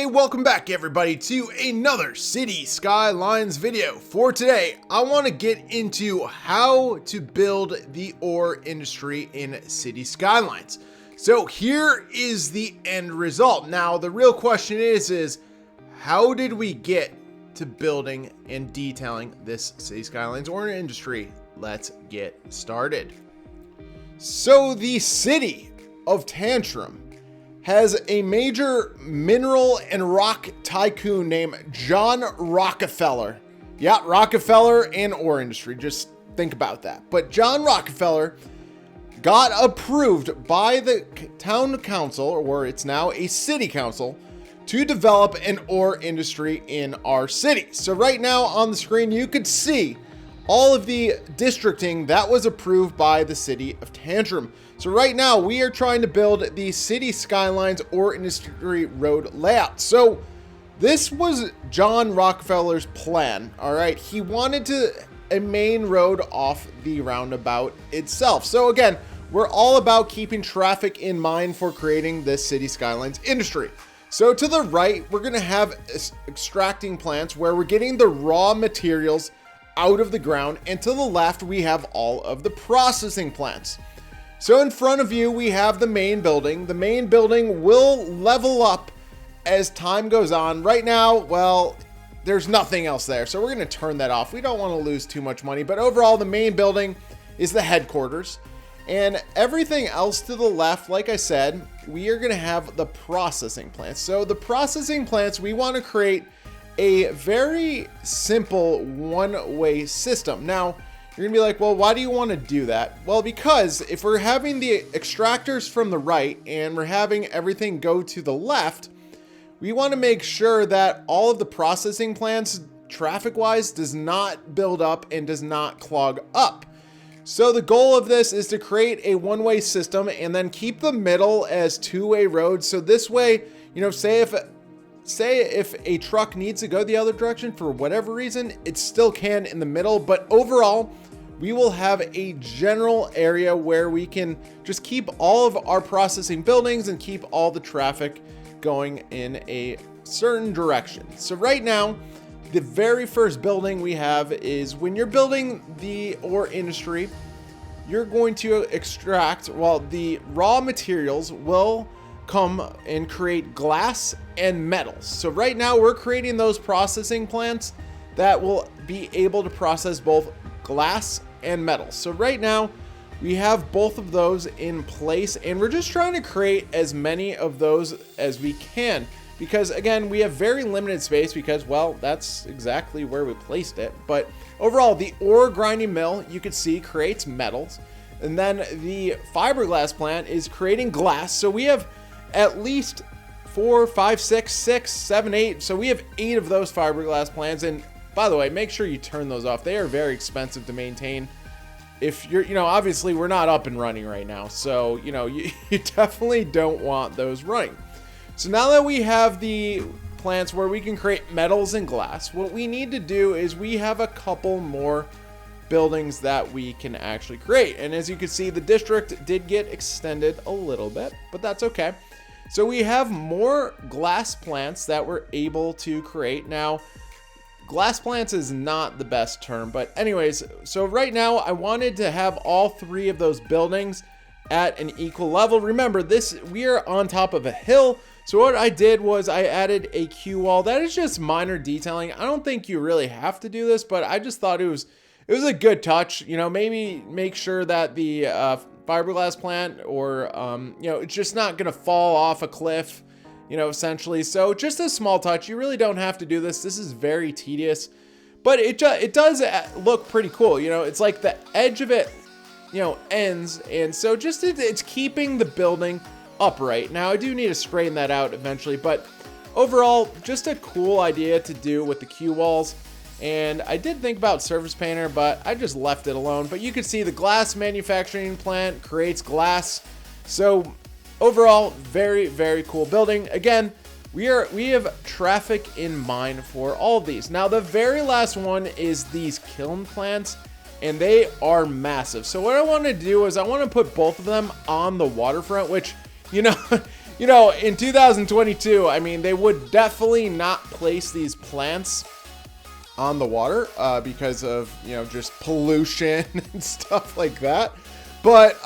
Hey, welcome back everybody to another City Skylines video. For today, I want to get into how to build the ore industry in City Skylines. So here is the end result. Now, the real question is how did we get to building and detailing this City Skylines ore industry? Let's get started. So the city of Tantrum has a major mineral and rock tycoon named John Rockefeller. Yeah, Rockefeller and ore industry. Just think about that. But John Rockefeller got approved by the town council, or it's now a city council, to develop an ore industry in our city. So right now on the screen, you could see all of the districting that was approved by the city of Tantrum. So right now we are trying to build the City Skylines Ore Industry road layout. So this was John Rockefeller's plan. All right, he wanted a main road off the roundabout itself. So again, we're all about keeping traffic in mind for creating this City Skylines industry. So to the right, we're gonna have extracting plants where we're getting the raw materials out of the ground, and to the left we have all of the processing plants. So in front of you we have the main building. The main building will level up as time goes on. Right now, well, there's nothing else there, so we're going to turn that off. We don't want to lose too much money, but overall the main building is the headquarters, and everything else to the left, like I said, we are going to have the processing plants. So the processing plants, we want to create a very simple one-way system. Now, you're gonna be like, well, why do you want to do that? Well, because if we're having the extractors from the right and we're having everything go to the left, we want to make sure that all of the processing plants, traffic-wise, does not build up and does not clog up. So the goal of this is to create a one-way system and then keep the middle as two-way roads. So this way, you know, say if a truck needs to go the other direction for whatever reason, it still can in the middle, but overall, we will have a general area where we can just keep all of our processing buildings and keep all the traffic going in a certain direction. So right now, the very first building we have is when you're building the ore industry, you're going to extract, well, the raw materials will come and create glass and metals. So right now we're creating those processing plants that will be able to process both glass and metals. So right now we have both of those in place, and we're just trying to create as many of those as we can, because again, we have very limited space because, well, that's exactly where we placed it. But overall, the ore grinding mill, you can see, creates metals, and then the fiberglass plant is creating glass. So we have at least 4, 5, 6, 7, 8. So we have 8 of those fiberglass plants. And by the way, make sure you turn those off. They are very expensive to maintain. If you're, you know, obviously we're not up and running right now. So, you know, you definitely don't want those running. So now that we have the plants where we can create metals and glass, what we need to do is we have a couple more buildings that we can actually create. And as you can see, the district did get extended a little bit, but that's okay. So we have more glass plants that we're able to create. Now, glass plants is not the best term, but anyways, so right now I wanted to have all 3 of those buildings at an equal level. Remember, we are on top of a hill. So what I did was I added a Q wall. That is just minor detailing. I don't think you really have to do this, but I just thought it was a good touch. You know, maybe make sure that the fiberglass plant or, you know, it's just not going to fall off a cliff, you know, essentially. So just a small touch. You really don't have to do this. This is very tedious, but it does look pretty cool. You know, it's like the edge of it, you know, ends. And so just it's keeping the building upright. Now I do need to straighten that out eventually, but overall, just a cool idea to do with the Q walls. And I did think about surface painter, but I just left it alone. But you can see the glass manufacturing plant creates glass. So overall, very, very cool building. Again, we have traffic in mind for all of these. Now, the very last one is these kiln plants, and they are massive. So what I want to do is I want to put both of them on the waterfront, which, you know, you know, in 2022, I mean, they would definitely not place these plants on the water because of, you know, just pollution and stuff like that. But,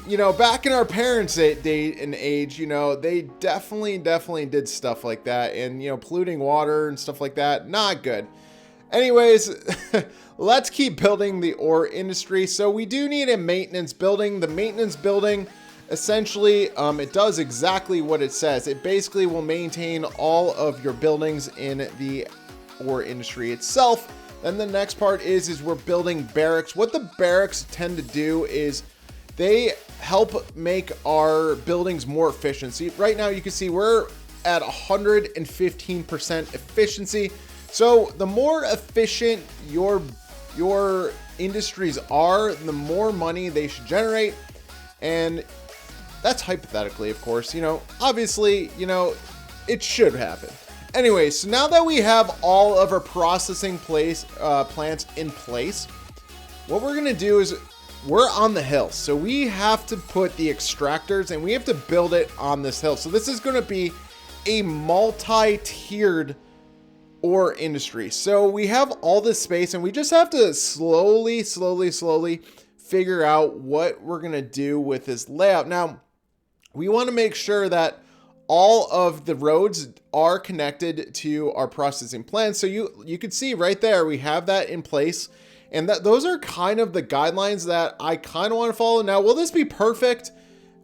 you know, back in our parents' day and age, you know, they definitely did stuff like that. And, you know, polluting water and stuff like that, not good. Anyways, let's keep building the ore industry. So we do need a maintenance building. The maintenance building, essentially, it does exactly what it says. It basically will maintain all of your buildings in the ore industry itself. Then the next part is we're building barracks. What the barracks tend to do is they help make our buildings more efficient. See, right now you can see we're at 115% efficiency. So the more efficient your industries are, the more money they should generate. And that's hypothetically, of course, you know, obviously, you know, it should happen. Anyway, so now that we have all of our processing plants in place, what we're going to do is we're on the hill. So we have to put the extractors and we have to build it on this hill. So this is going to be a multi-tiered ore industry. So we have all this space and we just have to slowly figure out what we're going to do with this layout. Now, we want to make sure that all of the roads are connected to our processing plants. So you can see right there, we have that in place. And those are kind of the guidelines that I kind of want to follow. Now, will this be perfect?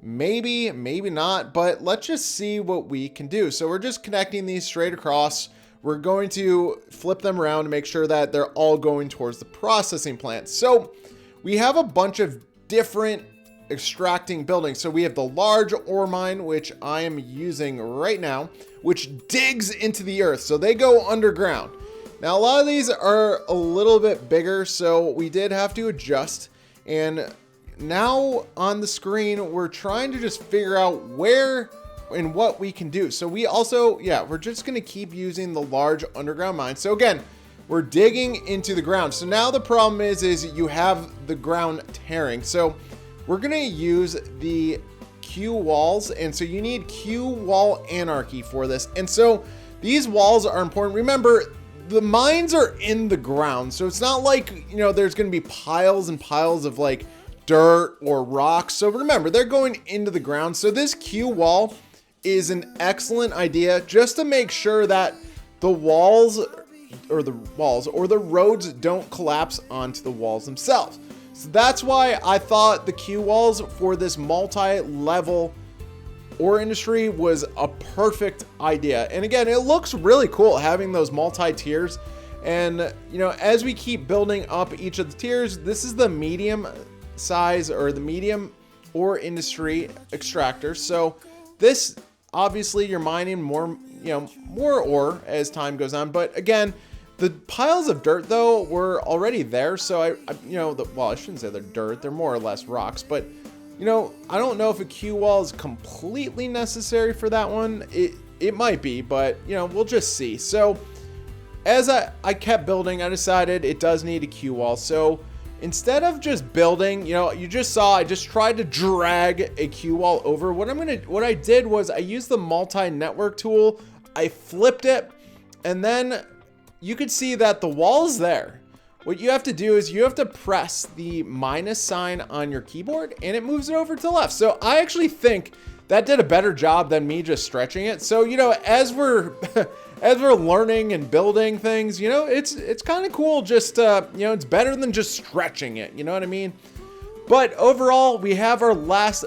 Maybe, maybe not, but let's just see what we can do. So we're just connecting these straight across. We're going to flip them around to make sure that they're all going towards the processing plant. So we have a bunch of different extracting buildings. So we have the large ore mine, which I am using right now, which digs into the earth. So they go underground. Now, a lot of these are a little bit bigger, so we did have to adjust. And now on the screen, we're trying to just figure out where and what we can do. So we also, we're just going to keep using the large underground mine. So again, we're digging into the ground. So now the problem is you have the ground tearing. So we're going to use the Q walls. And so you need Q wall anarchy for this. And so these walls are important. Remember, the mines are in the ground, so it's not like, you know, there's going to be piles and piles of like dirt or rocks. So remember, they're going into the ground. So this Q wall is an excellent idea just to make sure that the walls or the roads don't collapse onto the walls themselves. So that's why I thought the Q walls for this multi-level ore industry was a perfect idea. And again, it looks really cool having those multi-tiers. And, you know, as we keep building up each of the tiers, this is the medium size or the medium ore industry extractor. So this, obviously you're mining more, you know, more ore as time goes on. But again, the piles of dirt though were already there. So I you know, well, I shouldn't say they're dirt, they're more or less rocks, but you know, I don't know if a Q wall is completely necessary for that one. It might be, but you know, we'll just see. So as I kept building, I decided it does need a Q wall. So instead of just building, you know, you just saw, I just tried to drag a Q wall over. What I did was I used the multi-network tool. I flipped it, and then you could see that the wall's there. What you have to do is you have to press the minus sign on your keyboard and it moves it over to the left. So I actually think that did a better job than me just stretching it. So, you know, as we're learning and building things, you know, it's kind of cool. Just, you know, it's better than just stretching it. You know what I mean? But overall, we have our last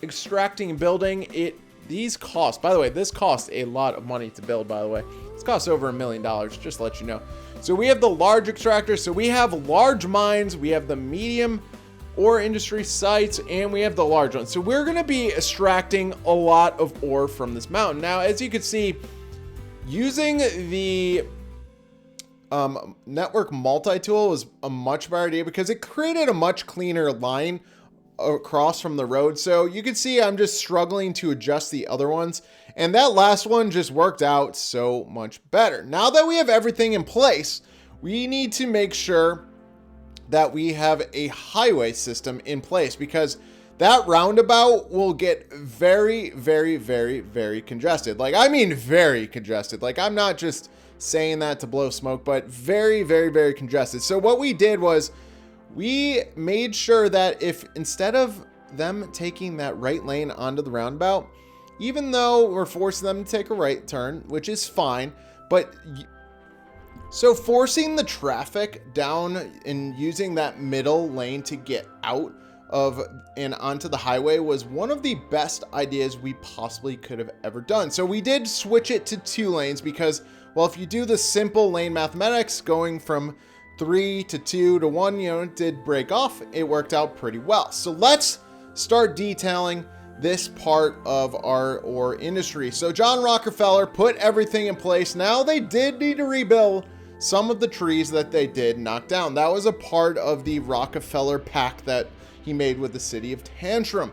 extracting building. These cost, by the way, this costs a lot of money to build, by the way. This costs over $1 million, just to let you know. So we have the large extractor. So we have large mines, we have the medium ore industry sites, and we have the large ones. So we're going to be extracting a lot of ore from this mountain. Now, as you can see, using the network multi-tool was a much better idea because it created a much cleaner line across from the road. So you can see I'm just struggling to adjust the other ones. And that last one just worked out so much better. Now that we have everything in place, we need to make sure that we have a highway system in place because that roundabout will get very, very, very, very congested. Like, I mean, very congested. Like, I'm not just saying that to blow smoke, but very, very, very congested. So what we did was we made sure that if instead of them taking that right lane onto the roundabout, even though we're forcing them to take a right turn, which is fine, but so forcing the traffic down and using that middle lane to get out of and onto the highway was one of the best ideas we possibly could have ever done. So we did switch it to 2 lanes because, well, if you do the simple lane mathematics going from 3 to 2 to 1, you know, it did break off. It worked out pretty well. So let's start detailing this part of our ore industry. So John Rockefeller put everything in place. Now they did need to rebuild some of the trees that they did knock down. That was a part of the Rockefeller pact that he made with the city of Tantrum.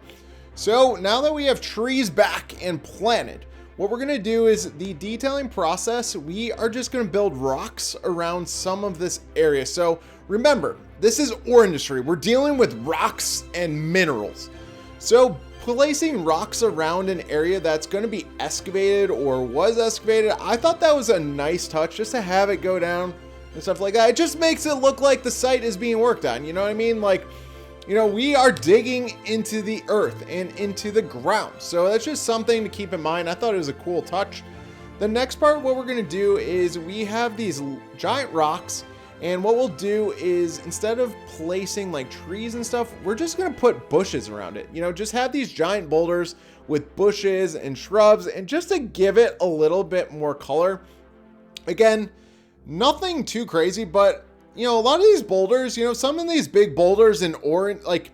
So now that we have trees back and planted, what we're going to do is the detailing process. We are just going to build rocks around some of this area. So remember, this is ore industry. We're dealing with rocks and minerals. So placing rocks around an area that's going to be excavated or was excavated, I thought that was a nice touch just to have it go down and stuff like that. It just makes it look like the site is being worked on. You know what I mean? Like, you know, we are digging into the earth and into the ground. So that's just something to keep in mind. I thought it was a cool touch. The next part, what we're going to do is we have these giant rocks. And what we'll do is instead of placing like trees and stuff, we're just going to put bushes around it. You know, just have these giant boulders with bushes and shrubs and just to give it a little bit more color. Again, nothing too crazy, but you know, a lot of these boulders, you know, some of these big boulders in ore, like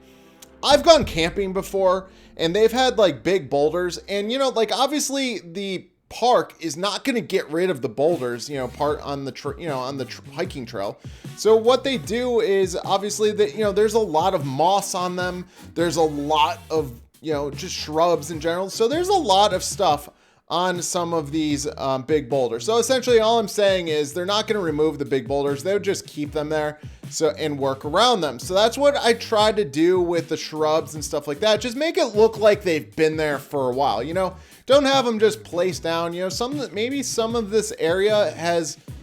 I've gone camping before and they've had like big boulders and, you know, like obviously the park is not going to get rid of the boulders, you know, part on the hiking trail. So what they do is obviously that, you know, there's a lot of moss on them. There's a lot of, you know, just shrubs in general. So there's a lot of stuff on some of these big boulders. So essentially all I'm saying is they're not going to remove the big boulders. They would just keep them there and work around them. So that's what I tried to do with the shrubs and stuff like that. Just make it look like they've been there for a while, you know, don't have them just placed down, you know, maybe some of this area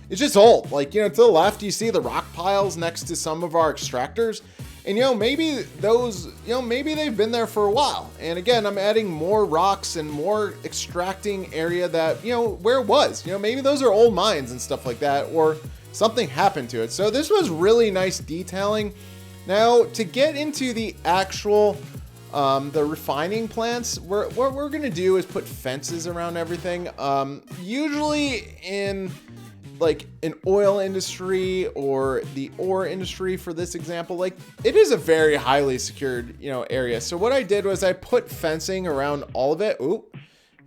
it's just old. Like, you know, to the left, you see the rock piles next to some of our extractors. And, you know, maybe those, you know, maybe they've been there for a while. And again, I'm adding more rocks and more extracting area that, you know, where it was, you know, maybe those are old mines and stuff like that, or something happened to it. So this was really nice detailing. Now to get into the actual, the refining plants, what we're going to do is put fences around everything. Usually in like an oil industry or the ore industry for this example, like it is a very highly secured, you know, area. So what I did was I put fencing around all of it. Ooh,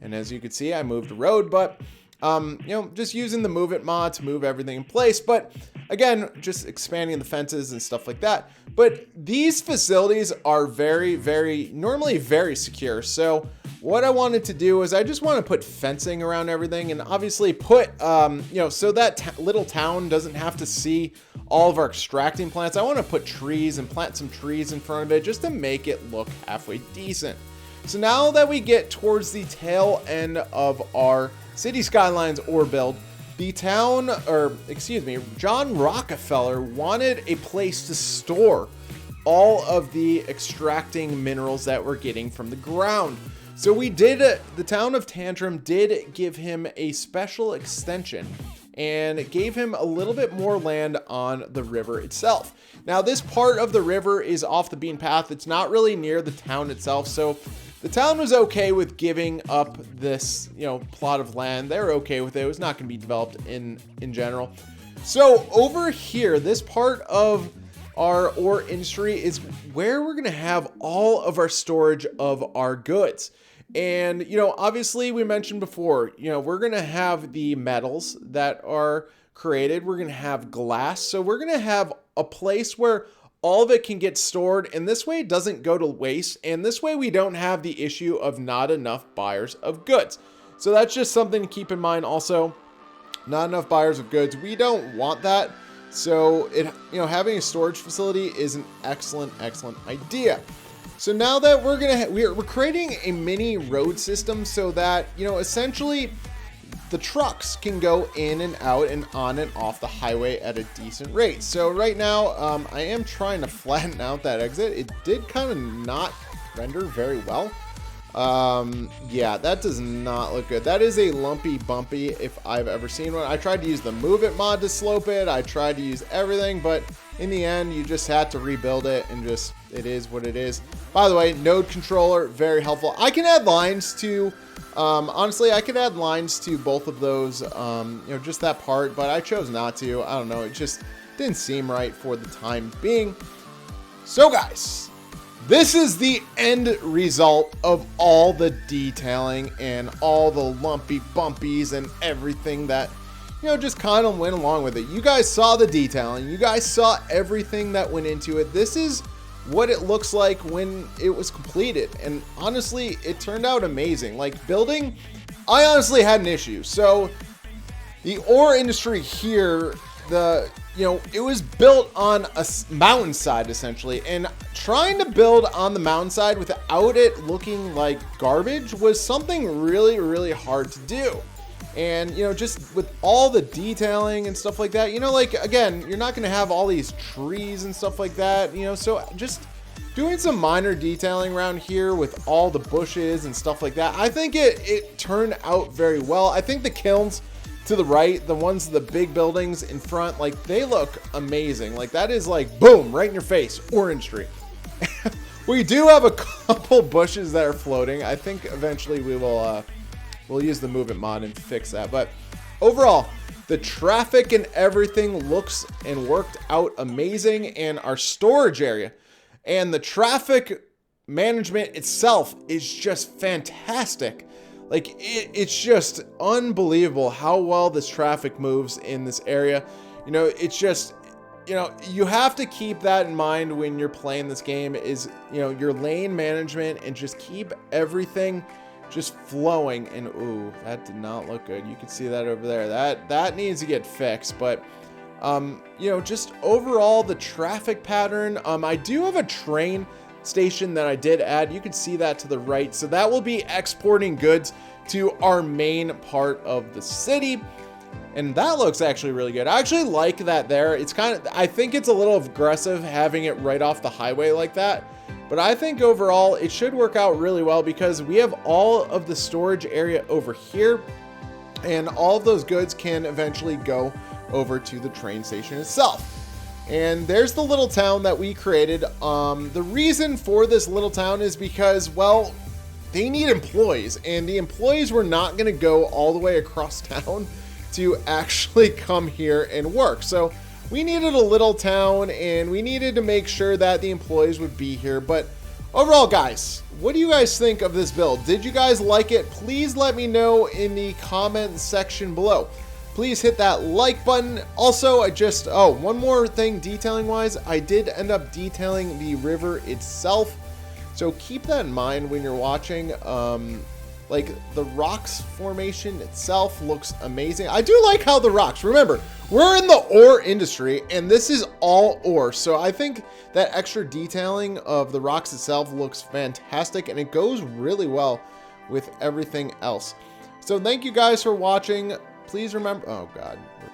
and as you can see, I moved the road, but you know, just using the move it mod to move everything in place. But again, just expanding the fences and stuff like that. But these facilities are normally very secure. So what I wanted to do is I just want to put fencing around everything and obviously put, you know, so that little town doesn't have to see all of our extracting plants. I want to put trees and plant some trees in front of it just to make it look halfway decent. So now that we get towards the tail end of our Cities Skylines ore build, John Rockefeller wanted a place to store all of the extracting minerals that we're getting from the ground. So the town of Tantrum did give him a special extension and gave him a little bit more land on the river itself. Now this part of the river is off the beaten path. It's not really near the town itself. So the town was okay with giving up this, you know, plot of land. They're okay with it. It was not going to be developed in general. So over here, this part of our ore industry is where we're going to have all of our storage of our goods. And, you know, obviously we mentioned before, you know, we're going to have the metals that are created. We're going to have glass. So we're going to have a place where all of it can get stored, and this way it doesn't go to waste, and this way we don't have the issue of not enough buyers of goods. So that's just something to keep in mind also. Not enough buyers of goods. We don't want that. So having a storage facility is an excellent idea. So now that we're creating a mini road system so that, you know, essentially the trucks can go in and out and on and off the highway at a decent rate. So right now, I am trying to flatten out that exit. It did kind of not render very well. Yeah, that does not look good. That is a lumpy bumpy if I've ever seen one. I tried to use the Move It mod to slope it. I tried to use everything, but in the end, you just had to rebuild it and just, it is what it is. By the way, node controller, very helpful. I can add lines to, honestly, I could add lines to both of those, you know, just that part, but I chose not to. I don't know. It just didn't seem right for the time being. So guys, this is the end result of all the detailing and all the lumpy bumpies and everything that, you know, just kind of went along with it. You guys saw the detailing. You guys saw everything that went into it. This is what it looks like when it was completed. And honestly, it turned out amazing. Like building, I honestly had an issue. So the ore industry here, you know, it was built on a mountainside essentially, and trying to build on the mountainside without it looking like garbage was something really, really hard to do. And, you know, just with all the detailing and stuff like that, you know, like, again, you're not going to have all these trees and stuff like that, you know, so just doing some minor detailing around here with all the bushes and stuff like that, I think it turned out very well. I think the kilns to the right, the ones, the big buildings in front, like, they look amazing. Like, that is like, boom, right in your face, ore industry. We do have a couple bushes that are floating. I think eventually we will, we'll use the movement mod and fix that. But overall, the traffic and everything looks and worked out amazing. And our storage area and the traffic management itself is just fantastic. Like, it's just unbelievable how well this traffic moves in this area. You know, it's just, you know, you have to keep that in mind when you're playing this game is, you know, your lane management and just keep everything just flowing. And ooh, that did not look good. You can see that over there. That needs to get fixed. But you know, just overall the traffic pattern, I do have a train station that I did add. You can see that to the right. So that will be exporting goods to our main part of the city. And that looks actually really good. I actually like that there. It's kind of, I think it's a little aggressive having it right off the highway like that. But I think overall it should work out really well because we have all of the storage area over here. And all of those goods can eventually go over to the train station itself. And there's the little town that we created. The reason for this little town is because, well, they need employees. And the employees were not going to go all the way across town to actually come here and work. So we needed a little town and we needed to make sure that the employees would be here. But overall, guys, what do you guys think of this build? Did you guys like it? Please let me know in the comment section below. Please hit that like button. Also, one more thing detailing wise, I did end up detailing the river itself. So keep that in mind when you're watching. Like the rocks formation itself looks amazing. I do like how the rocks, remember, we're in the ore industry and this is all ore. So I think that extra detailing of the rocks itself looks fantastic and it goes really well with everything else. So thank you guys for watching. Please remember, oh God.